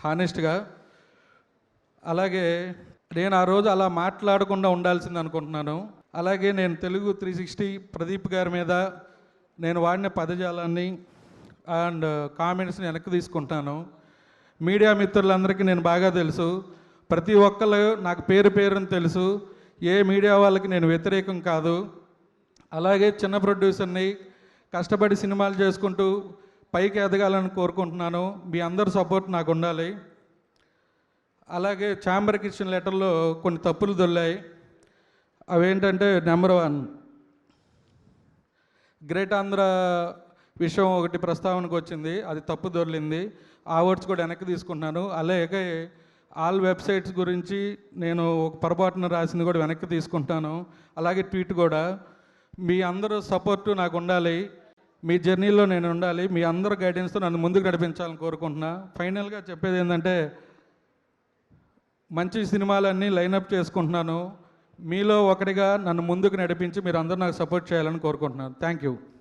హానెస్ట్గా. అలాగే నేను ఆ రోజు అలా మాట్లాడకుండా ఉండాల్సింది అనుకుంటున్నాను. అలాగే నేను తెలుగు 360 ప్రదీప్ గారి మీద నేను వాడిన పదజాలాన్ని అండ్ కామెంట్స్ని వెనక్కి తీసుకుంటాను. మీడియా మిత్రులందరికీ నేను బాగా తెలుసు, ప్రతి ఒక్కళ్ళు నాకు పేరు పేరుని తెలుసు. ఏ మీడియా వాళ్ళకి నేను వ్యతిరేకం కాదు. అలాగే చిన్న ప్రొడ్యూసర్ని, కష్టపడి సినిమాలు చేసుకుంటూ పైకి ఎదగాలని కోరుకుంటున్నాను. మీ అందరి సపోర్ట్ నాకు ఉండాలి. అలాగే ఛాంబర్కి ఇచ్చిన లెటర్లో కొన్ని తప్పులు దొల్లాయి. అవేంటంటే నెంబర్ 1, గ్రేట్ ఆంధ్ర విషయం ఒకటి ప్రస్తావనకు వచ్చింది, అది తప్పు దొర్లింది. ఆ వర్డ్స్ కూడా వెనక్కి తీసుకుంటున్నాను. అలాగే ఆల్ వెబ్సైట్స్ గురించి నేను ఒక పొరపాటున రాసింది కూడా వెనక్కి తీసుకుంటాను. అలాగే ట్వీట్ కూడా. మీ అందరూ సపోర్టు నాకు ఉండాలి. మీ జర్నీలో నేను ఉండాలి. మీ అందరూ గైడెన్స్తో నన్ను ముందుకు నడిపించాలని కోరుకుంటున్నా. ఫైనల్గా చెప్పేది ఏంటంటే, మంచి సినిమాలన్నీ లైనప్ చేసుకుంటున్నాను. మీలో ఒకటిగా నన్ను ముందుకు నడిపించి మీరు అందరూ నాకు సపోర్ట్ చేయాలని కోరుకుంటున్నాను. Thank you.